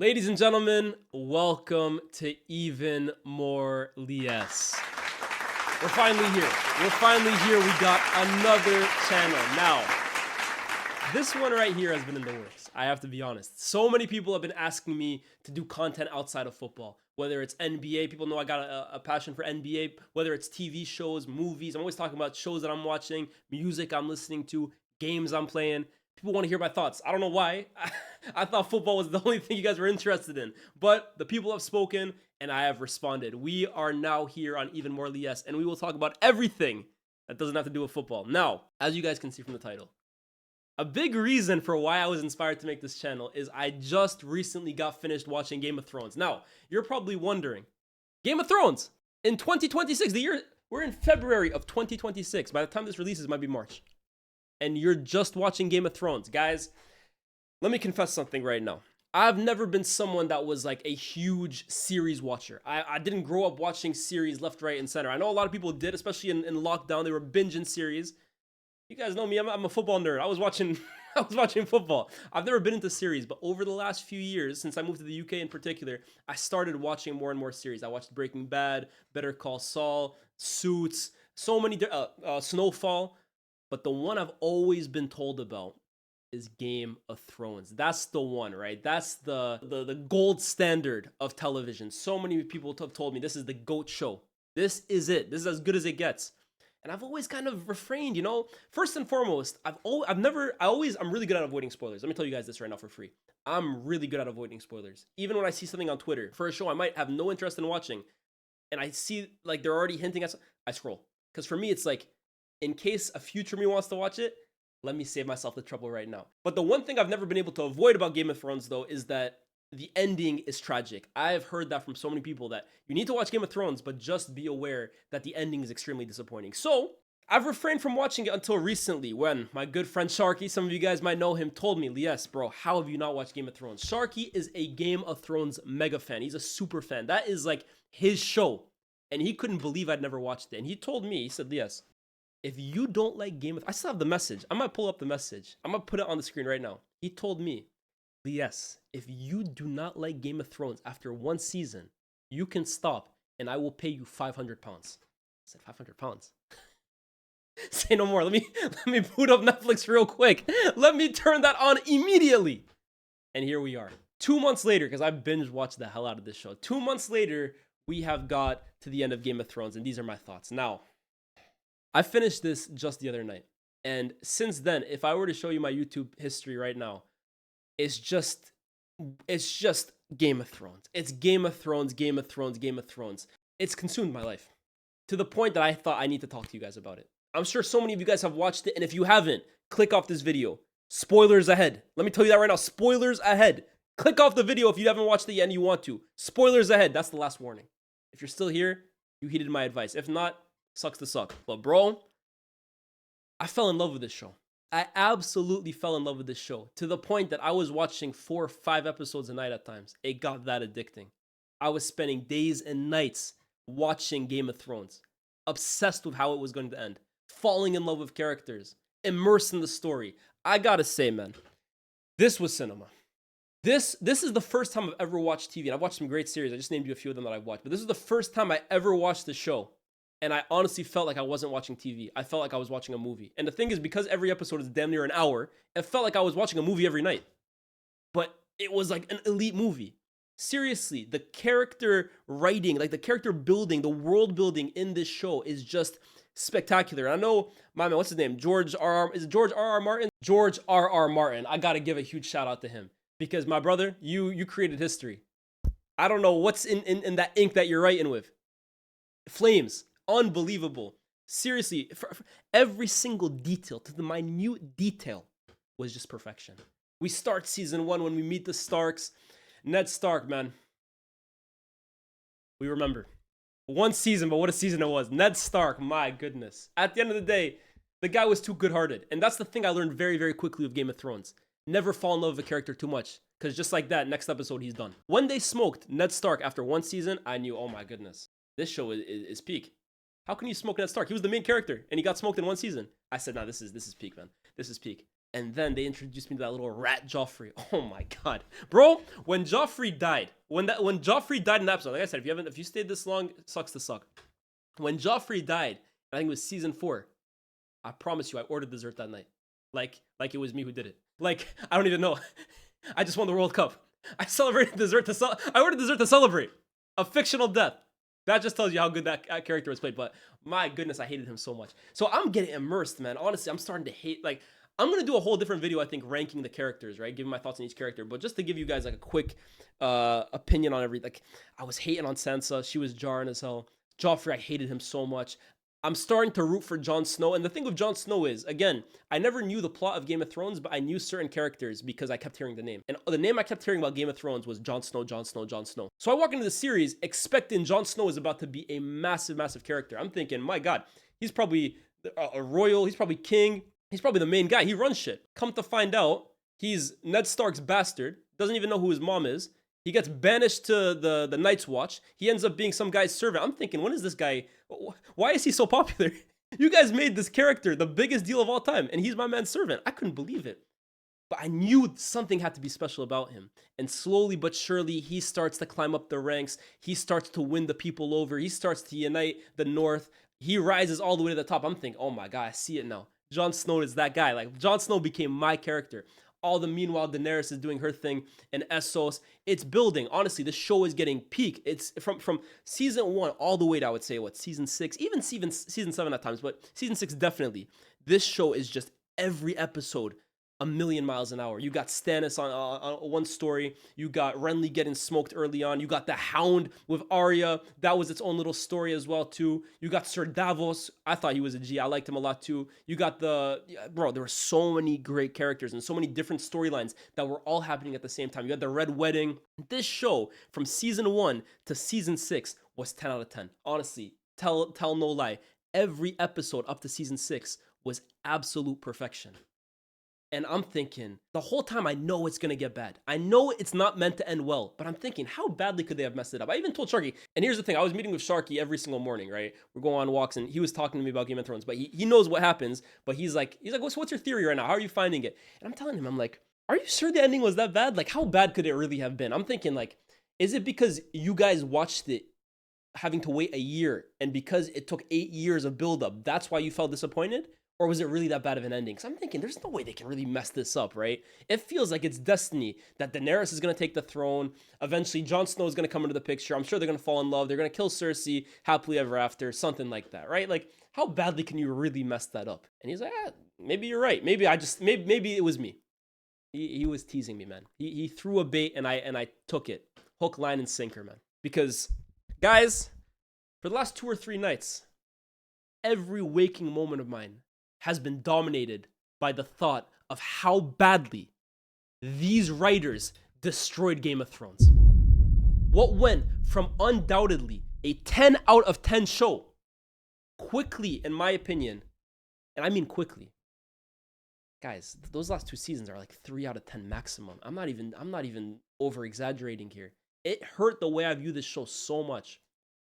Ladies and gentlemen, welcome to Even More Lyes. We're finally here. We got another channel. Now, this one right here has been in the works. I have to be honest. So many people have been asking me to do content outside of football, whether it's NBA. People know I got a passion for NBA, whether it's TV shows, movies. I'm always talking about shows that I'm watching, music I'm listening to, games I'm playing. People want to hear my thoughts. I don't know why. I thought football was the only thing you guys were interested in. But the people have spoken and I have responded. We are now here on Even More Lyes, and we will talk about everything that doesn't have to do with football. Now, as you guys can see from the title, a big reason for why I was inspired to make this channel is I just recently got finished watching Game of Thrones. Now, you're probably wondering, Game of Thrones in 2026, we're in February of 2026. By the time this releases, it might be March. And you're just watching Game of Thrones. Guys, let me confess something right now. I've never been someone that was like a huge series watcher. I didn't grow up watching series left, right, and center. I know a lot of people did, especially in lockdown. They were binging series. You guys know me. I'm a football nerd. I was watching football. I've never been into series, but over the last few years, since I moved to the UK in particular, I started watching more and more series. I watched Breaking Bad, Better Call Saul, Suits, so many, Snowfall. But the one I've always been told about is Game of Thrones. That's the one, right? That's the gold standard of television. So many people have told me this is the GOAT show. This is it. This is as good as it gets. And I've always kind of refrained, you know. First and foremost, I'm really good at avoiding spoilers. Let me tell you guys this right now for free. I'm really good at avoiding spoilers. Even when I see something on Twitter for a show I might have no interest in watching, and I see like they're already hinting at, I scroll. Because for me, it's like, in case a future me wants to watch it, let me save myself the trouble right now. But the one thing I've never been able to avoid about Game of Thrones, though, is that the ending is tragic. I've heard that from so many people that you need to watch Game of Thrones, but just be aware that the ending is extremely disappointing. So I've refrained from watching it until recently when my good friend Sharky, some of you guys might know him, told me, Lyes, bro, how have you not watched Game of Thrones? Sharky is a Game of Thrones mega fan. He's a super fan. That is like his show. And he couldn't believe I'd never watched it. And he told me, he said, Lyes, if you don't like I still have the message. I'm going to pull up the message. I'm going to put it on the screen right now. He told me, Lyes, if you do not like Game of Thrones after one season, you can stop and I will pay you 500 pounds. I said, 500 pounds? Say no more. Let me boot up Netflix real quick. Let me turn that on immediately. And here we are. 2 months later, because I binge watched the hell out of this show. 2 months later, we have got to the end of Game of Thrones, and these are my thoughts. Now, I finished this just the other night. And since then, if I were to show you my YouTube history right now, it's just Game of Thrones. It's Game of Thrones, Game of Thrones, Game of Thrones. It's consumed my life to the point that I thought I need to talk to you guys about it. I'm sure so many of you guys have watched it. And if you haven't, click off this video. Spoilers ahead. Let me tell you that right now. Spoilers ahead. Click off the video if you haven't watched it yet and you want to. Spoilers ahead. That's the last warning. If you're still here, you heeded my advice. If not, sucks to suck. But bro, I fell in love with this show. I absolutely fell in love with this show to the point that I was watching 4 or 5 episodes a night at times. It got that addicting. I was spending days and nights watching Game of Thrones, obsessed with how it was going to end, falling in love with characters, immersed in the story. I gotta say, man, this was cinema. This is the first time I've ever watched TV. And I've watched some great series. I just named you a few of them that I've watched. But this is the first time I ever watched the show. And I honestly felt like I wasn't watching TV. I felt like I was watching a movie. And the thing is, because every episode is damn near an hour, it felt like I was watching a movie every night. But it was like an elite movie. Seriously, the character writing, like the character building, the world building in this show is just spectacular. And I know, my man, what's his name? George R.R. Martin? George R.R. Martin. I got to give a huge shout out to him. Because my brother, you created history. I don't know what's in that ink that you're writing with. Flames. Unbelievable. Seriously, for every single detail, to the minute detail, was just perfection. We start season 1 when we meet the Starks. Ned Stark, man. We remember. One season, but what a season it was. Ned Stark, my goodness. At the end of the day, the guy was too good-hearted. And that's the thing I learned very, very quickly with Game of Thrones. Never fall in love with a character too much. Because just like that, next episode, he's done. When they smoked Ned Stark after one season, I knew, oh my goodness. This show is peak. How can you smoke Ned Stark? He was the main character, and he got smoked in one season. I said, nah, this is peak, man. This is peak. And then they introduced me to that little rat Joffrey. Oh my god, bro! When Joffrey died, when Joffrey died in that episode, like I said, if you stayed this long, it sucks to suck. When Joffrey died, I think it was season 4. I promise you, I ordered dessert that night, like it was me who did it. Like I don't even know. I just won the World Cup. I celebrated dessert I ordered dessert to celebrate a fictional death. That just tells you how good that character was played. But my goodness, I hated him so much. So I'm getting immersed, man. Honestly, I'm starting to hate. Like, I'm gonna do a whole different video, I think, ranking the characters, right? Giving my thoughts on each character. But just to give you guys like a quick opinion on every. Like, I was hating on Sansa. She was jarring as hell. Joffrey, I hated him so much. I'm starting to root for Jon Snow. And the thing with Jon Snow is, again, I never knew the plot of Game of Thrones, but I knew certain characters because I kept hearing the name. And the name I kept hearing about Game of Thrones was Jon Snow, Jon Snow, Jon Snow. So I walk into the series expecting Jon Snow is about to be a massive, massive character. I'm thinking, my God, he's probably a royal, he's probably king, he's probably the main guy, he runs shit. Come to find out, he's Ned Stark's bastard, doesn't even know who his mom is. He gets banished to the Night's Watch. He ends up being some guy's servant. I'm thinking, when is this guy, why is he so popular? You guys made this character the biggest deal of all time, and he's my man's servant. I couldn't believe it. But I knew something had to be special about him. And slowly but surely, he starts to climb up the ranks. He starts to win the people over. He starts to unite the North. He rises all the way to the top. I'm thinking, oh my God, I see it now. Jon Snow is that guy. Like, Jon Snow became my character. All the meanwhile, Daenerys is doing her thing in Essos. It's building. Honestly, this show is getting peak. It's from season 1 all the way to, I would say, season 6, even season 7 at times, but season 6 definitely. This show is just every episode a million miles an hour. You got Stannis on one story. You got Renly getting smoked early on. You got the Hound with Arya. That was its own little story as well too. You got Sir Davos. I thought he was a G. I liked him a lot too. You got bro, there were so many great characters and so many different storylines that were all happening at the same time. You had the Red Wedding. This show from season 1 to season 6 was 10 out of 10. Honestly, tell no lie. Every episode up to season 6 was absolute perfection. And I'm thinking, the whole time I know it's going to get bad. I know it's not meant to end well, but I'm thinking, how badly could they have messed it up? I even told Sharky, and here's the thing, I was meeting with Sharky every single morning, right? We're going on walks, and he was talking to me about Game of Thrones, but he knows what happens, but he's like, what's your theory right now? How are you finding it? And I'm telling him, I'm like, are you sure the ending was that bad? Like, how bad could it really have been? I'm thinking, like, is it because you guys watched it having to wait a year, and because it took 8 years of buildup, that's why you felt disappointed? Or was it really that bad of an ending? Because I'm thinking, there's no way they can really mess this up, right? It feels like it's destiny that Daenerys is going to take the throne. Eventually, Jon Snow is going to come into the picture. I'm sure they're going to fall in love. They're going to kill Cersei happily ever after, something like that, right? Like, how badly can you really mess that up? And he's like, maybe you're right. Maybe it was me. He was teasing me, man. He threw a bait and I took it. Hook, line, and sinker, man. Because, guys, for the last 2 or 3 nights, every waking moment of mine has been dominated by the thought of how badly these writers destroyed Game of Thrones. What went from undoubtedly a 10 out of 10 show quickly, in my opinion, and I mean quickly. Guys, those last 2 seasons are like 3 out of 10 maximum. I'm not even over exaggerating here. It hurt the way I view this show so much.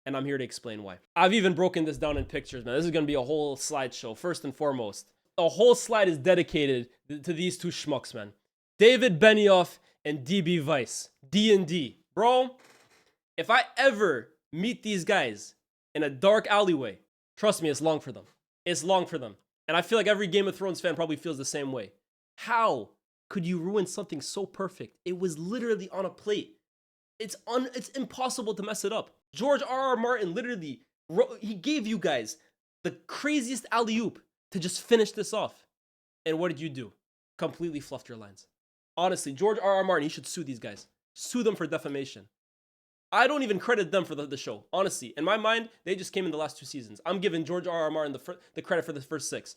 And I'm here to explain why. I've even broken this down in pictures, man. This is going to be a whole slideshow. First and foremost, a whole slide is dedicated to these 2 schmucks, man. David Benioff and DB Weiss. D&D. Bro, if I ever meet these guys in a dark alleyway, trust me, it's long for them. It's long for them. And I feel like every Game of Thrones fan probably feels the same way. How could you ruin something so perfect? It was literally on a plate. It's impossible to mess it up. George R.R. Martin literally he gave you guys the craziest alley-oop to just finish this off. And what did you do? Completely fluffed your lines. Honestly, George R.R. Martin, he should sue these guys. Sue them for defamation. I don't even credit them for the show. Honestly, in my mind, they just came in the last 2 seasons. I'm giving George R.R. Martin the credit for the first 6.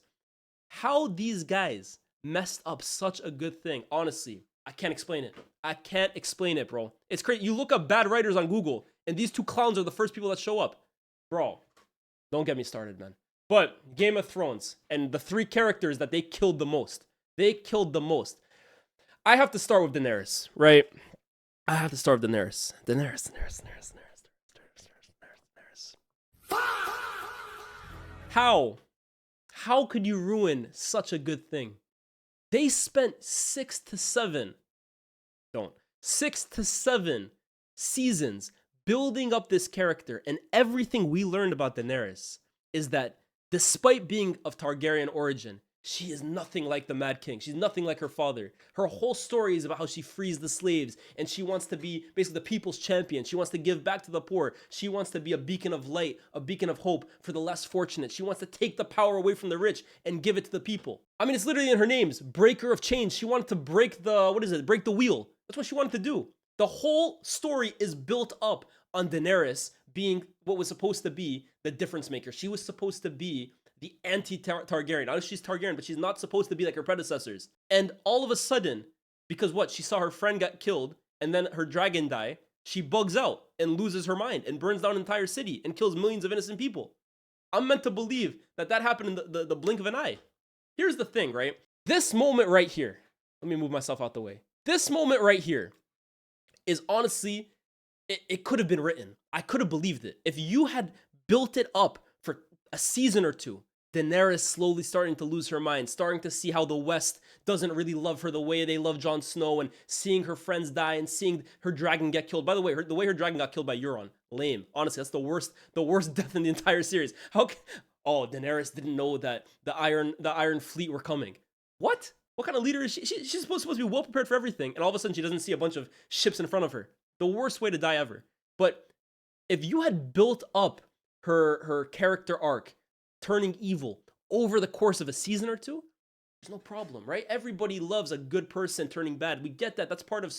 How these guys messed up such a good thing, honestly, I can't explain it. I can't explain it, bro. It's crazy. You look up bad writers on Google, and these 2 clowns are the first people that show up. Bro, don't get me started, man. But Game of Thrones and the 3 characters that they killed the most. They killed the most. I have to start with Daenerys, right? I have to start with Daenerys. Daenerys. How could you ruin such a good thing? They spent 6 to 7 seasons building up this character, and everything we learned about Daenerys is that despite being of Targaryen origin, she is nothing like the Mad King. She's nothing like her father. Her whole story is about how she frees the slaves, and she wants to be basically the people's champion. She wants to give back to the poor. She wants to be a beacon of light, a beacon of hope for the less fortunate. She wants to take the power away from the rich and give it to the people. I mean, it's literally in her names, breaker of chains. She wanted to break break the wheel. That's what she wanted to do. The whole story is built up on Daenerys being what was supposed to be the difference maker. She was supposed to be the anti-Targaryen. I know she's Targaryen, but she's not supposed to be like her predecessors. And all of a sudden, because what? She saw her friend get killed, and then her dragon die, she bugs out and loses her mind and burns down an entire city and kills millions of innocent people. I'm meant to believe that happened in the blink of an eye. Here's the thing, right? This moment right here, let me move myself out the way. This moment right here is honestly, it could have been written. I could have believed it. If you had built it up for a season or two, Daenerys slowly starting to lose her mind, starting to see how the West doesn't really love her the way they love Jon Snow, and seeing her friends die and seeing her dragon get killed. By the way, the way her dragon got killed by Euron, lame. Honestly, that's the worst death in the entire series. Daenerys didn't know that the Iron Fleet were coming. What? What kind of leader is she? She's supposed to be well prepared for everything, and all of a sudden she doesn't see a bunch of ships in front of her. The worst way to die ever. But if you had built up her character arc, turning evil, over the course of a season or two, there's no problem, right? Everybody loves a good person turning bad. We get that. That's part of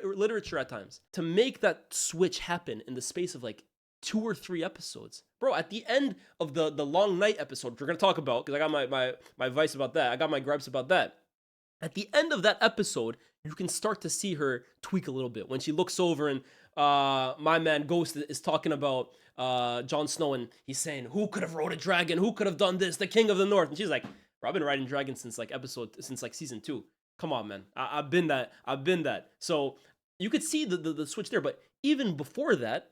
literature at times. To make that switch happen in the space of like 2 or 3 episodes. Bro, at the end of the long night episode, which we're going to talk about, because I got my vice about that. I got my gripes about that. At the end of that episode, you can start to see her tweak a little bit. When she looks over and my man Ghost is talking about Jon Snow, and he's saying, who could have rode a dragon? Who could have done this? The King of the North. And she's like, bro, I've been riding dragons since season 2. Come on, man. I've been that. So you could see the switch there. But even before that,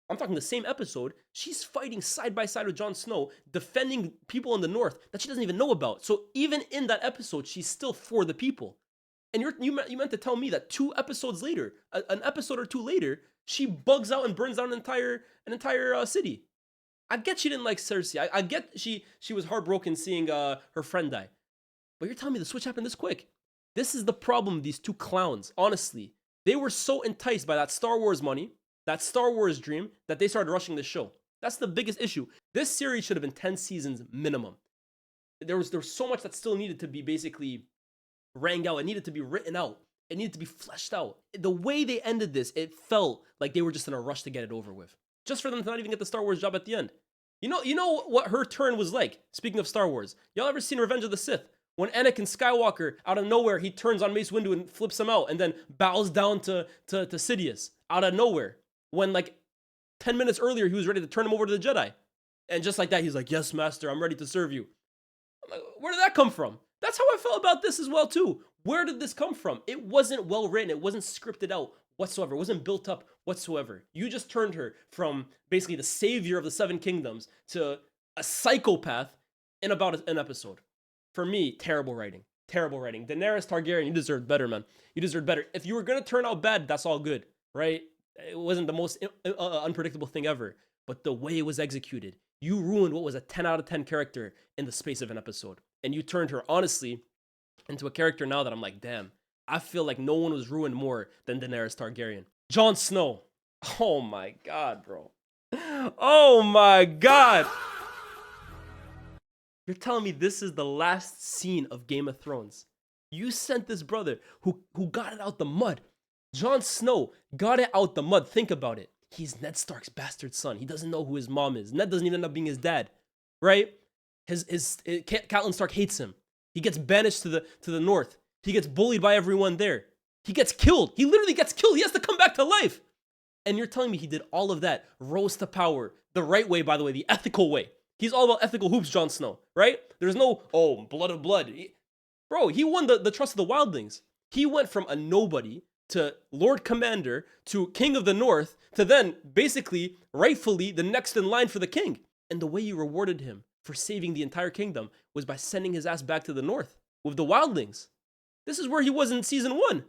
I'm talking the same episode, she's fighting side by side with Jon Snow, defending people in the North that she doesn't even know about. So even in that episode, she's still for the people. And you meant to tell me that 2 episodes later, an episode or 2 later, she bugs out and burns down an entire city. I get she didn't like Cersei. I get she was heartbroken seeing her friend die. But you're telling me the switch happened this quick. This is the problem with these 2 clowns, honestly. They were so enticed by that Star Wars money, that Star Wars dream, that they started rushing the show. That's the biggest issue. This series should have been 10 seasons minimum. There was so much that still needed to be basically rang out. It needed to be written out. It needed to be fleshed out. The way they ended this, it felt like they were just in a rush to get it over with. Just for them to not even get the Star Wars job at the end. You know what her turn was like? Speaking of Star Wars, y'all ever seen Revenge of the Sith? When Anakin Skywalker, out of nowhere, he turns on Mace Windu and flips him out, and then bows down to Sidious, out of nowhere. When like 10 minutes earlier, he was ready to turn him over to the Jedi. And just like that, he's like, yes, master, I'm ready to serve you. I'm like, where did that come from? That's how I felt about this as well, too. Where did this come from? It wasn't well written. It wasn't scripted out whatsoever. It wasn't built up whatsoever. You just turned her from basically the savior of the 7 kingdoms to a psychopath in about an episode. For me, terrible writing. Terrible writing. Daenerys Targaryen, you deserved better, man. You deserved better. If you were going to turn out bad, that's all good, right? It wasn't the most unpredictable thing ever. But the way it was executed, you ruined what was a 10 out of 10 character in the space of an episode. And you turned her, honestly, into a character now that I'm like, damn, I feel like no one was ruined more than Daenerys Targaryen. Jon Snow. Oh my God, bro. Oh my God. You're telling me this is the last scene of Game of Thrones. You sent this brother who got it out the mud. Jon Snow got it out the mud. Think about it. He's Ned Stark's bastard son. He doesn't know who his mom is. Ned doesn't even end up being his dad, right? Catelyn Stark hates him. He gets banished to the north. He gets bullied by everyone there. He gets killed. He literally gets killed. He has to come back to life. And you're telling me he did all of that, rose to power, the right way, by the way, the ethical way. He's all about ethical hoops, Jon Snow, right? There's no, blood of blood. Bro, he won the trust of the wildlings. He went from a nobody to Lord Commander to King of the North to then basically, rightfully, the next in line for the king. And the way you rewarded him for saving the entire kingdom was by sending his ass back to the north with the wildlings. This is where he was in season 1.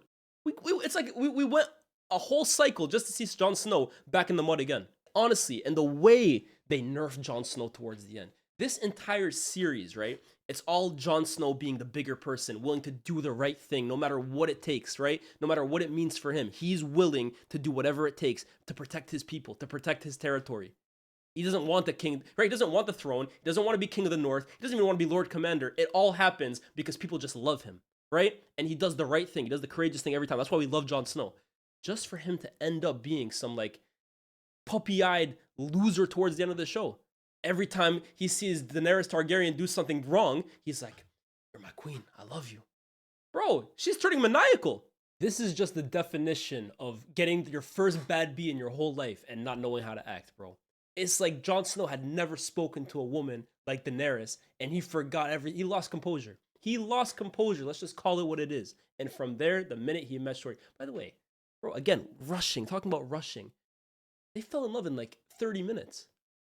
It's like we went a whole cycle just to see Jon Snow back in the mud again. Honestly, and the way they nerfed Jon Snow towards the end. This entire series, right? It's all Jon Snow being the bigger person, willing to do the right thing, no matter what it takes, right? No matter what it means for him. He's willing to do whatever it takes to protect his people, to protect his territory. He doesn't want the king, right? He doesn't want the throne. He doesn't want to be king of the north. He doesn't even want to be Lord Commander. It all happens because people just love him, right? And he does the right thing. He does the courageous thing every time. That's why we love Jon Snow. Just for him to end up being some like puppy-eyed loser towards the end of the show. Every time he sees Daenerys Targaryen do something wrong, he's like, "You're my queen. I love you." Bro, she's turning maniacal. This is just the definition of getting your first bad beat in your whole life and not knowing how to act, bro. It's like Jon Snow had never spoken to a woman like Daenerys, and he lost composure. He lost composure. Let's just call it what it is. And from there, the minute he met Shorty, by the way, bro, again, talking about rushing. They fell in love in like 30 minutes.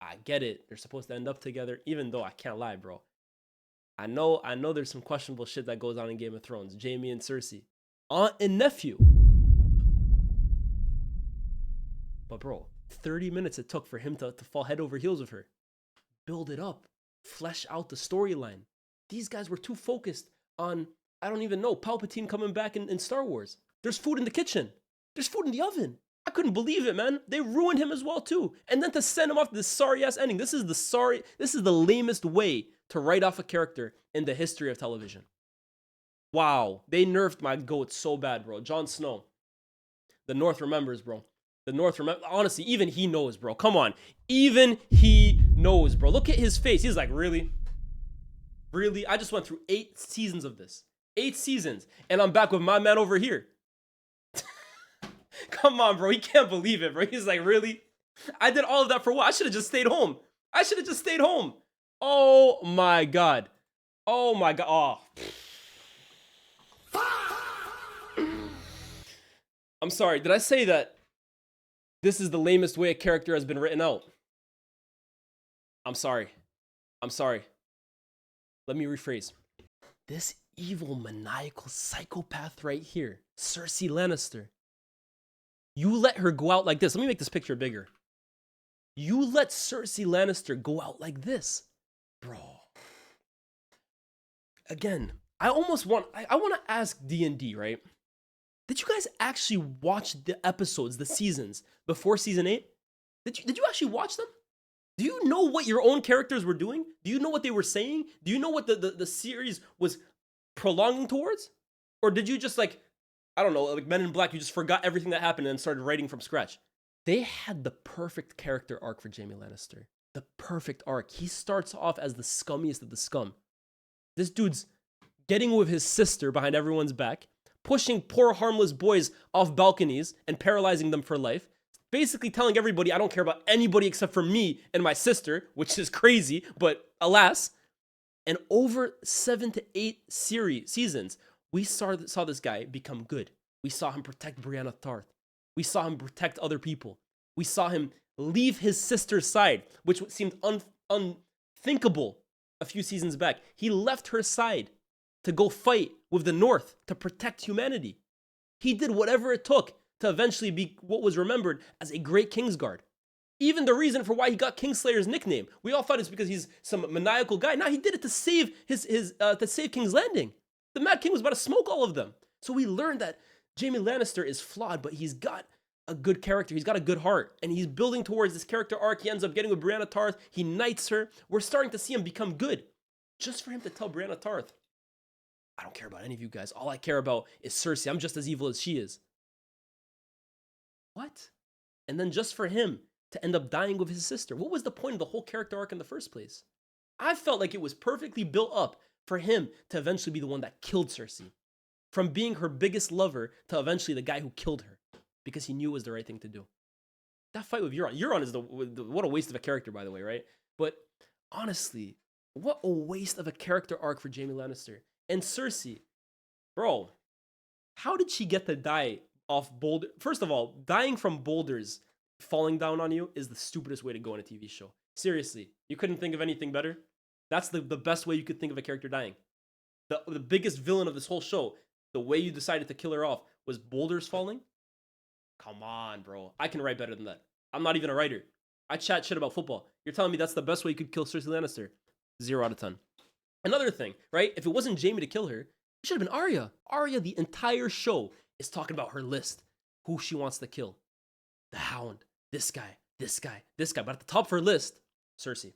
I get it. They're supposed to end up together, even though I can't lie, bro. I know there's some questionable shit that goes on in Game of Thrones. Jaime and Cersei. Aunt and nephew. But bro, 30 minutes it took for him to fall head over heels with her. Build it up. Flesh out the storyline. These guys were too focused on, I don't even know, Palpatine coming back in Star Wars. There's food in the kitchen. There's food in the oven. I couldn't believe it, man. They ruined him as well, too. And then to send him off to this sorry-ass ending. This is the lamest way to write off a character in the history of television. Wow. They nerfed my goat so bad, bro. Jon Snow. The North remembers, bro. The North remembers. Honestly, even he knows, bro. Come on. Even he knows, bro. Look at his face. He's like, really? Really? I just went through 8 seasons of this. 8 seasons. And I'm back with my man over here. Come on, bro. He can't believe it, bro. He's like, really? I did all of that for what? I should have just stayed home. Oh, my God. Oh, my God. Oh. I'm sorry. Did I say that this is the lamest way a character has been written out? I'm sorry. Let me rephrase. This evil, maniacal psychopath right here, Cersei Lannister. You let her go out like this. Let me make this picture bigger. You let Cersei Lannister go out like this. Bro. Again, I want to ask D&D, right? Did you guys actually watch the episodes, the seasons, before season 8? Did you actually watch them? Do you know what your own characters were doing? Do you know what they were saying? Do you know what the series was prolonging towards? Or did you just like, I don't know, like Men in Black, you just forgot everything that happened and started writing from scratch? They had the perfect character arc for Jaime Lannister. The perfect arc. He starts off as the scummiest of the scum. This dude's getting with his sister behind everyone's back, pushing poor harmless boys off balconies and paralyzing them for life. Basically telling everybody, I don't care about anybody except for me and my sister, which is crazy, but alas. And over 7 to 8 seasons, we saw this guy become good. We saw him protect Brienne of Tarth. We saw him protect other people. We saw him leave his sister's side, which seemed unthinkable a few seasons back. He left her side to go fight with the North to protect humanity. He did whatever it took to eventually be what was remembered as a great Kingsguard. Even the reason for why he got Kingslayer's nickname, we all thought it's because he's some maniacal guy. No, he did it to save to save King's Landing. The Mad King was about to smoke all of them. So we learned that Jaime Lannister is flawed, but he's got a good character. He's got a good heart, and he's building towards this character arc. He ends up getting with Brienne of Tarth. He knights her. We're starting to see him become good. Just for him to tell Brienne of Tarth, I don't care about any of you guys. All I care about is Cersei. I'm just as evil as she is. What? And then just for him to end up dying with his sister. What was the point of the whole character arc in the first place? I felt like it was perfectly built up for him to eventually be the one that killed Cersei. From being her biggest lover to eventually the guy who killed her. Because he knew it was the right thing to do. That fight with Euron. Euron is what a waste of a character, by the way, right? But honestly, what a waste of a character arc for Jaime Lannister. And Cersei, bro, how did she get to die off boulder? First of all, dying from boulders falling down on you is the stupidest way to go in a TV show. Seriously, you couldn't think of anything better? That's the best way you could think of a character dying. The biggest villain of this whole show, the way you decided to kill her off was boulders falling? Come on, bro. I can write better than that. I'm not even a writer. I chat shit about football. You're telling me that's the best way you could kill Cersei Lannister? 0 out of 10. Another thing, right? If it wasn't Jaime to kill her, it should have been Arya. Arya, the entire show, is talking about her list. Who she wants to kill. The Hound. This guy. This guy. This guy. But at the top of her list, Cersei.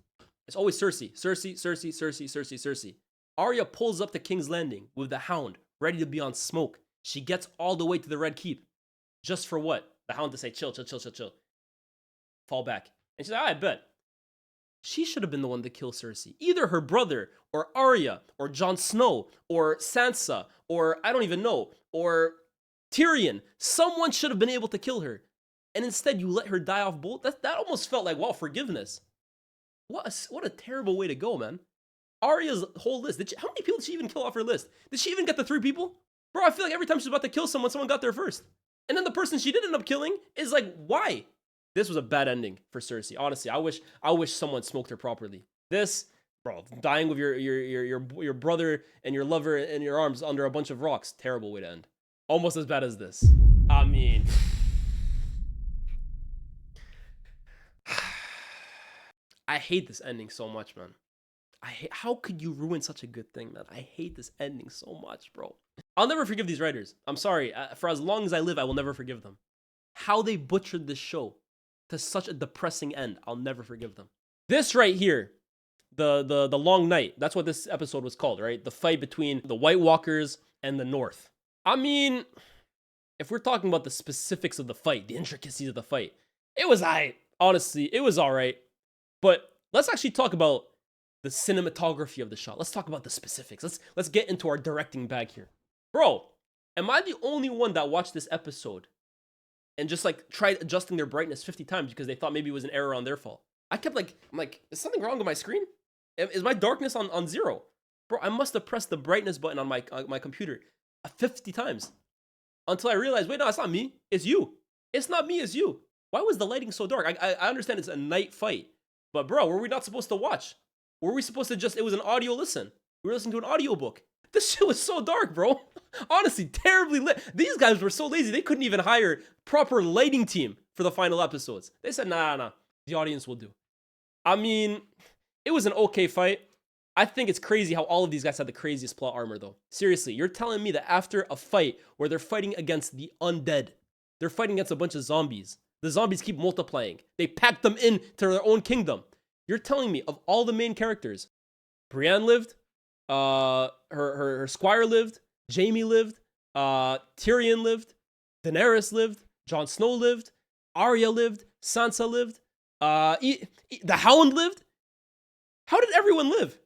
It's always Cersei. Cersei, Cersei, Cersei, Cersei, Cersei. Arya pulls up to King's Landing with the Hound, ready to be on smoke. She gets all the way to the Red Keep. Just for what? The Hound to say, chill, chill, chill, chill, chill. Fall back. And she's like, I bet. She should have been the one to kill Cersei. Either her brother, or Arya, or Jon Snow, or Sansa, or I don't even know, or Tyrion. Someone should have been able to kill her. And instead, you let her die off bolt. That almost felt like, wow, forgiveness. What a terrible way to go, man. Arya's whole list. How many people did she even kill off her list? Did she even get the 3 people? Bro, I feel like every time she's about to kill someone, someone got there first. And then the person she did end up killing is like, why? This was a bad ending for Cersei. Honestly, I wish someone smoked her properly. This, bro, dying with your brother and your lover in your arms under a bunch of rocks. Terrible way to end. Almost as bad as this. I mean, I hate this ending so much, man. How could you ruin such a good thing, man? I hate this ending so much, bro. I'll never forgive these writers. I'm sorry. For as long as I live, I will never forgive them. How they butchered this show to such a depressing end, I'll never forgive them. This right here, the long night, that's what this episode was called, right? The fight between the White Walkers and the North. I mean, if we're talking about the specifics of the fight, the intricacies of the fight, it was alright. Honestly, it was alright. But let's actually talk about the cinematography of the shot. Let's talk about the specifics. Let's get into our directing bag here. Bro, am I the only one that watched this episode and just like tried adjusting their brightness 50 times because they thought maybe it was an error on their fault? I kept like, I'm like, is something wrong with my screen? Is my darkness on 0? Bro, I must have pressed the brightness button on my computer 50 times until I realized, wait, no, it's not me. It's you. It's not me, it's you. Why was the lighting so dark? I understand it's a night fight, but bro, were we not supposed to watch? Were we supposed to just, it was an audio listen. We were listening to an audiobook. This shit was so dark, bro. Honestly, terribly lit. These guys were so lazy, they couldn't even hire proper lighting team for the final episodes. They said, nah, the audience will do. I mean, it was an okay fight. I think it's crazy how all of these guys had the craziest plot armor, though. Seriously, you're telling me that after a fight where they're fighting against the undead, they're fighting against a bunch of zombies. The zombies keep multiplying. They packed them into their own kingdom. You're telling me of all the main characters, Brienne lived, her squire lived, Jaime lived, Tyrion lived, Daenerys lived, Jon Snow lived, Arya lived, Sansa lived, the Hound lived. How did everyone live?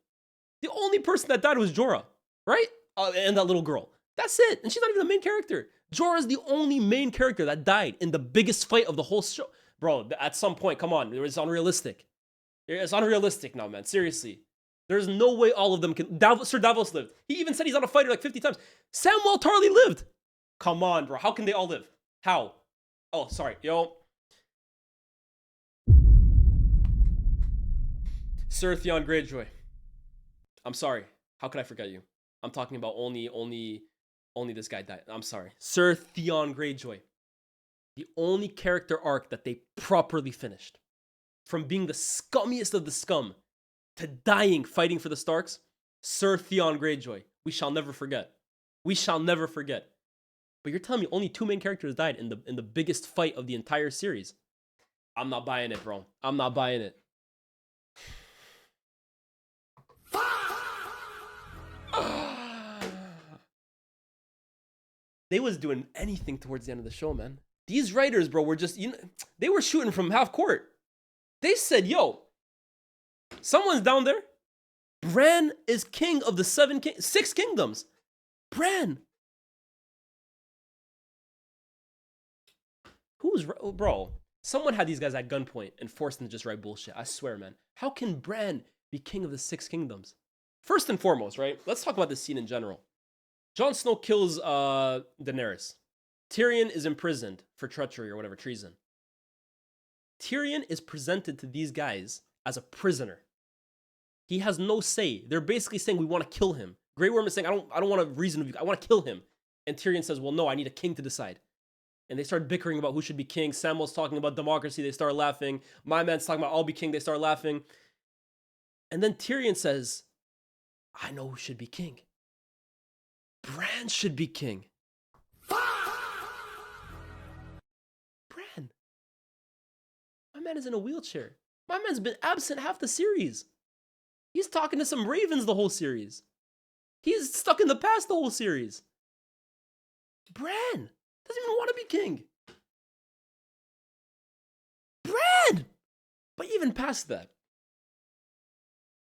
The only person that died was Jorah, right? And that little girl. That's it. And she's not even the main character. Jorah's the only main character that died in the biggest fight of the whole show. Bro, at some point, come on. It's unrealistic. It's unrealistic now, man. Seriously. There's no way all of them can... Sir Davos lived. He even said he's not a fighter like 50 times. Samwell Tarly lived. Come on, bro. How can they all live? How? Oh, sorry. Yo. Sir Theon Greyjoy. I'm sorry. How could I forget you? I'm talking about only this guy died. I'm sorry. Sir Theon Greyjoy. The only character arc that they properly finished. From being the scummiest of the scum to dying fighting for the Starks, Sir Theon Greyjoy. We shall never forget. We shall never forget. But you're telling me only 2 main characters died in the biggest fight of the entire series. I'm not buying it, bro. I'm not buying it. They was doing anything towards the end of the show, man. These writers, bro, were just, they were shooting from half court. They said, yo, someone's down there. Bran is king of the 6 kingdoms. Bran. Bro, someone had these guys at gunpoint and forced them to just write bullshit. I swear, man. How can Bran be king of the 6 kingdoms? First and foremost, right? Let's talk about this scene in general. Jon Snow kills Daenerys. Tyrion is imprisoned for treachery or whatever, treason. Tyrion is presented to these guys as a prisoner. He has no say. They're basically saying, we want to kill him. Grey Worm is saying, I don't want a reason. I want to kill him. And Tyrion says, well, no, I need a king to decide. And they start bickering about who should be king. Samwell's talking about democracy. They start laughing. My man's talking about I'll be king. They start laughing. And then Tyrion says, I know who should be king. Bran should be king. Bran. My man is in a wheelchair. My man's been absent half the series. He's talking to some ravens the whole series. He's stuck in the past the whole series. Bran doesn't even want to be king. Bran! But even past that,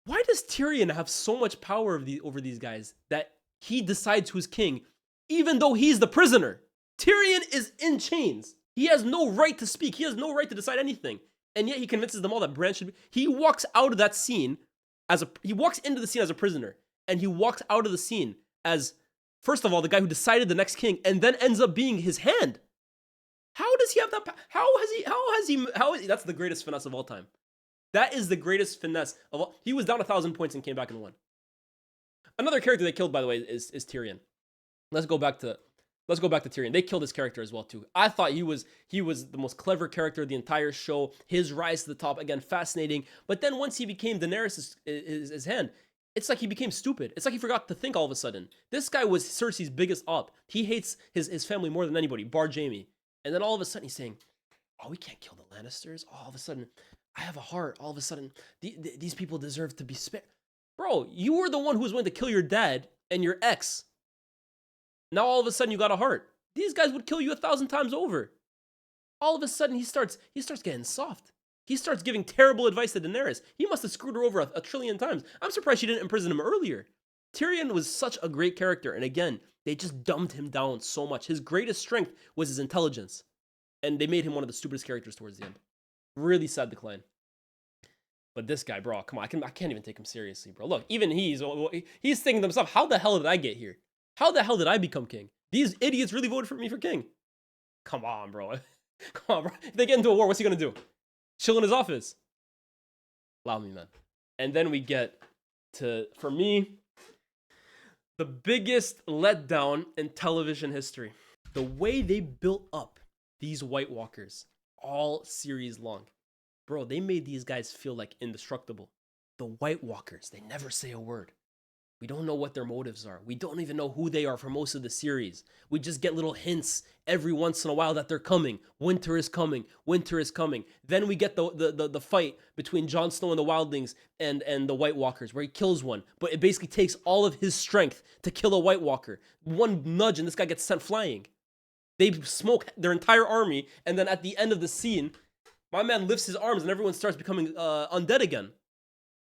why does Tyrion have so much power over these guys that he decides who's king, even though he's the prisoner? Tyrion is in chains. He has no right to speak. He has no right to decide anything. And yet he convinces them all that Bran should be. He walks out of that scene he walks into the scene as a prisoner, and he walks out of the scene as, first of all, the guy who decided the next king, and then ends up being his hand. How does he have that? How has he? That's the greatest finesse of all time. That is the greatest finesse of all. He was down 1,000 points and came back and won. Another character they killed, by the way, is Tyrion. Let's go back to Tyrion. They killed his character as well too. I thought he was the most clever character of the entire show. His rise to the top, again, fascinating. But then once he became Daenerys' his hand, it's like he became stupid. It's like he forgot to think all of a sudden. This guy was Cersei's biggest op. He hates his family more than anybody, bar Jaime. And then all of a sudden he's saying, oh, we can't kill the Lannisters. All of a sudden, I have a heart. All of a sudden, these people deserve to be spared. Bro, you were the one who was willing to kill your dad and your ex. Now all of a sudden you got a heart. These guys would kill you 1,000 times over. All of a sudden he starts getting soft. He starts giving terrible advice to Daenerys. He must have screwed her over a trillion times. I'm surprised she didn't imprison him earlier. Tyrion was such a great character, and again, they just dumbed him down so much. His greatest strength was his intelligence, and they made him one of the stupidest characters towards the end. Really sad decline. But this guy, bro, come on, I can't even take him seriously, bro. Look, even he's thinking to himself, how the hell did I get here? How the hell did I become king? These idiots really voted for me for king. Come on, bro. Come on, bro. If they get into a war, what's he gonna do? Chill in his office. Allow me, man. And then we get to, for me, the biggest letdown in television history. The way they built up these White Walkers all series long. Bro, they made these guys feel like indestructible. The White Walkers, they never say a word. We don't know what their motives are. We don't even know who they are for most of the series. We just get little hints every once in a while that they're coming. Winter is coming. Winter is coming. Then we get the fight between Jon Snow and the Wildlings and the White Walkers, where he kills one. But it basically takes all of his strength to kill a White Walker. One nudge and this guy gets sent flying. They smoke their entire army, and then at the end of the scene, my man lifts his arms and everyone starts becoming undead again.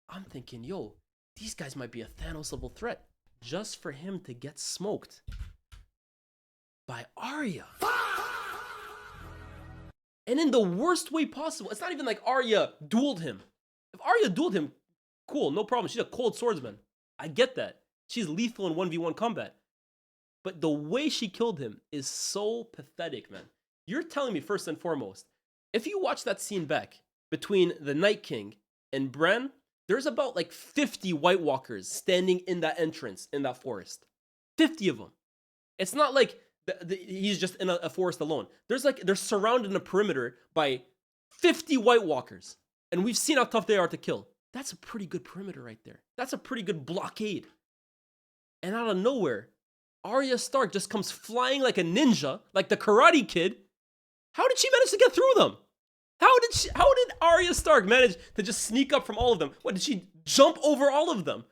I'm thinking, yo, these guys might be a Thanos level threat just for him to get smoked by Arya. And in the worst way possible. It's not even like Arya dueled him. If Arya dueled him, cool, no problem. She's a cold swordsman. I get that. She's lethal in 1v1 combat. But the way she killed him is so pathetic, man. You're telling me, first and foremost, if you watch that scene back between the Night King and Bran, there's about like 50 White Walkers standing in that entrance in that forest. 50 of them. It's not like he's just in a forest alone. They're surrounded in a perimeter by 50 White Walkers. And we've seen how tough they are to kill. That's a pretty good perimeter right there. That's a pretty good blockade. And out of nowhere, Arya Stark just comes flying like a ninja, like the Karate Kid. How did she manage to get through them? How did Arya Stark manage to just sneak up from all of them? What, did she jump over all of them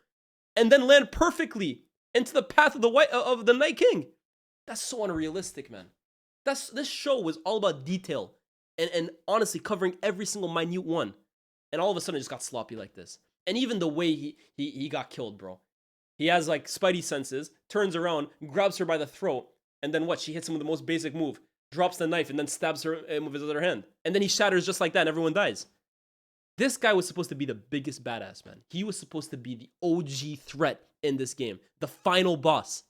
and then land perfectly into the path of the Night King? That's so unrealistic, man. This show was all about detail and honestly covering every single minute one. And all of a sudden it just got sloppy like this. And even the way he got killed, bro. He has like spidey senses, turns around, grabs her by the throat, and then what? She hits him with the most basic move. Drops the knife and then stabs her with his other hand. And then he shatters just like that and everyone dies. This guy was supposed to be the biggest badass, man. He was supposed to be the OG threat in this game. The final boss.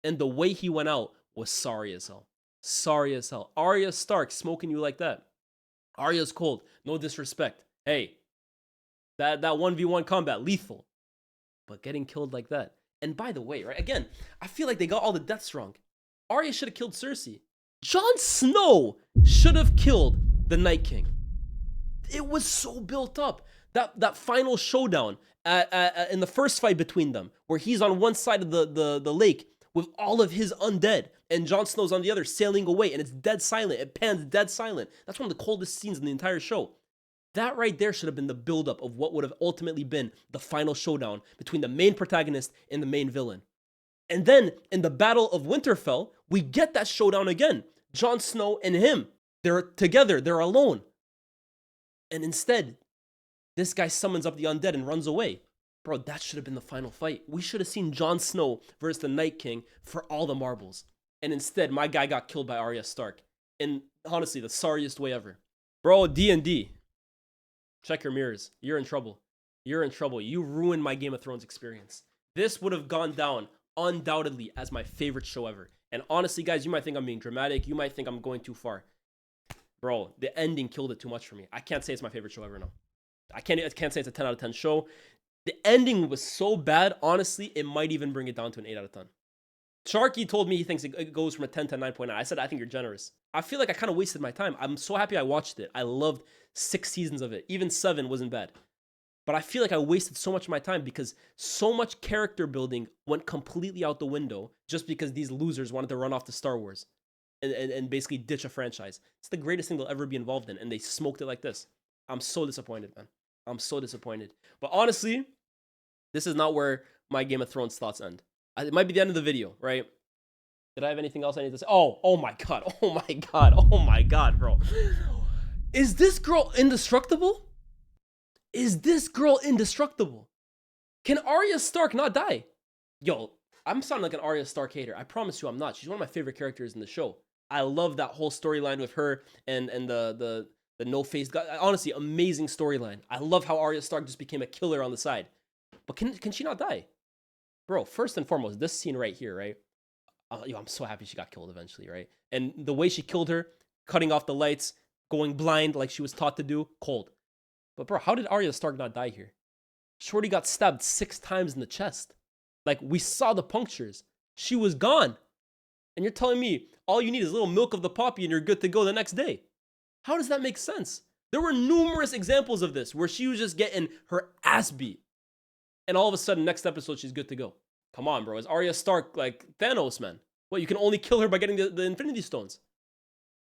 And the way he went out was sorry as hell. Sorry as hell. Arya Stark smoking you like that. Arya's cold. No disrespect. Hey, that 1v1 combat, lethal. But getting killed like that. And by the way, right, again, I feel like they got all the deaths wrong. Arya should have killed Cersei. Jon Snow should have killed the Night King. It was so built up. That final showdown in the first fight between them, where he's on one side of the lake with all of his undead, and Jon Snow's on the other, sailing away, and it's dead silent. It pans dead silent. That's one of the coldest scenes in the entire show. That right there should have been the buildup of what would have ultimately been the final showdown between the main protagonist and the main villain. And then in the Battle of Winterfell, we get that showdown again. Jon Snow and him, they're together, they're alone. And instead, this guy summons up the undead and runs away. Bro, that should have been the final fight. We should have seen Jon Snow versus the Night King for all the marbles. And instead, my guy got killed by Arya Stark. In, honestly, the sorriest way ever. Bro, D&D. Check your mirrors. You're in trouble. You're in trouble. You ruined my Game of Thrones experience. This would have gone down undoubtedly as my favorite show ever. And honestly, guys, you might think I'm being dramatic. You might think I'm going too far. Bro, the ending killed it too much for me. I can't say it's my favorite show ever now. I can't say it's a 10 out of 10 show. The ending was so bad, honestly, it might even bring it down to an 8 out of 10. Sharky told me he thinks it goes from a 10 to 9.9. I said, I think you're generous. I feel like I kind of wasted my time. I'm so happy I watched it. I loved 6 seasons of it. Even 7 wasn't bad. But I feel like I wasted so much of my time because so much character building went completely out the window just because these losers wanted to run off to Star Wars and basically ditch a franchise. It's the greatest thing they'll ever be involved in, and they smoked it like this. I'm so disappointed, man. I'm so disappointed. But honestly, this is not where my Game of Thrones thoughts end. It might be the end of the video, right? Did I have anything else I need to say? Oh my God. Oh my God. Oh my God, bro. Is this girl indestructible? Is this girl indestructible? Can Arya Stark not die? Yo, I'm sounding like an Arya Stark hater. I promise you I'm not. She's one of my favorite characters in the show. I love that whole storyline with her and the no-face guy. Honestly, amazing storyline. I love how Arya Stark just became a killer on the side. But can she not die? Bro, first and foremost, this scene right here, right? Yo, I'm so happy she got killed eventually, right? And the way she killed her, cutting off the lights, going blind like she was taught to do, cold. But bro, how did Arya Stark not die here? Shorty got stabbed 6 times in the chest. Like, we saw the punctures. She was gone. And you're telling me all you need is a little milk of the poppy and you're good to go the next day. How does that make sense? There were numerous examples of this where she was just getting her ass beat. And all of a sudden, next episode, she's good to go. Come on, bro. Is Arya Stark like Thanos, man? What, you can only kill her by getting the Infinity Stones?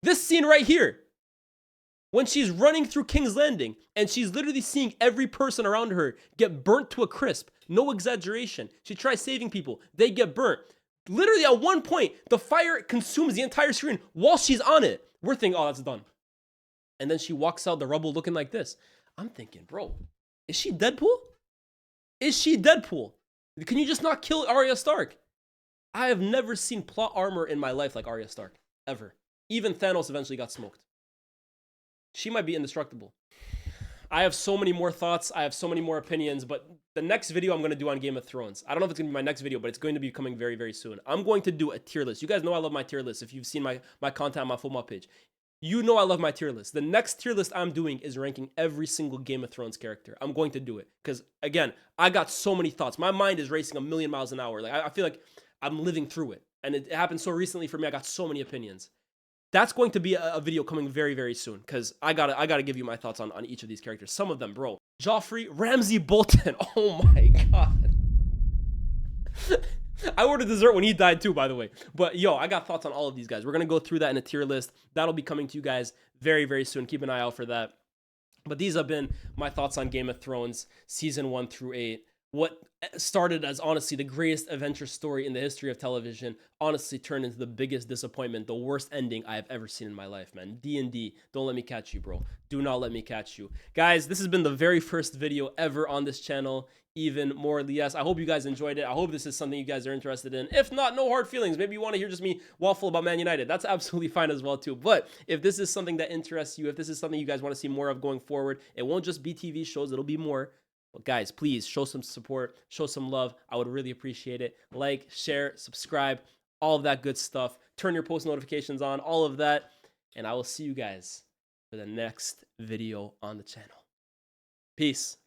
This scene right here, when she's running through King's Landing and she's literally seeing every person around her get burnt to a crisp. No exaggeration. She tries saving people. They get burnt. Literally at one point, the fire consumes the entire screen while she's on it. We're thinking, oh, that's done. And then she walks out the rubble looking like this. I'm thinking, bro, is she Deadpool? Is she Deadpool? Can you just not kill Arya Stark? I have never seen plot armor in my life like Arya Stark. Ever. Even Thanos eventually got smoked. She might be indestructible. I have so many more thoughts. I have so many more opinions, but the next video I'm going to do on Game of Thrones, I don't know if it's going to be my next video, but it's going to be coming very, very soon. I'm going to do a tier list. You guys know I love my tier list. If you've seen my content on my FOMO page, you know I love my tier list. The next tier list I'm doing is ranking every single Game of Thrones character. I'm going to do it because, again, I got so many thoughts. My mind is racing 1,000,000 miles an hour. Like, I feel like I'm living through it. And it happened so recently for me. I got so many opinions. That's going to be a video coming very, very soon because I gotta give you my thoughts on each of these characters. Some of them, bro. Joffrey, Ramsay Bolton. Oh my God. I ordered dessert when he died too, by the way. But yo, I got thoughts on all of these guys. We're going to go through that in a tier list. That'll be coming to you guys very, very soon. Keep an eye out for that. But these have been my thoughts on Game of Thrones, season 1 through 8. What started as honestly the greatest adventure story in the history of television honestly turned into the biggest disappointment, the worst ending I have ever seen in my life, man. D&D, don't let me catch you, bro. Do not let me catch you. Guys, this has been the very first video ever on this channel, Even More Lyes. I hope you guys enjoyed it. I hope this is something you guys are interested in. If not, no hard feelings. Maybe you want to hear just me waffle about Man United. That's absolutely fine as well, too. But if this is something that interests you, if this is something you guys want to see more of going forward, it won't just be TV shows. It'll be more. But guys, please show some support, show some love. I would really appreciate it. Like, share, subscribe, all of that good stuff. Turn your post notifications on, all of that. And I will see you guys for the next video on the channel. Peace.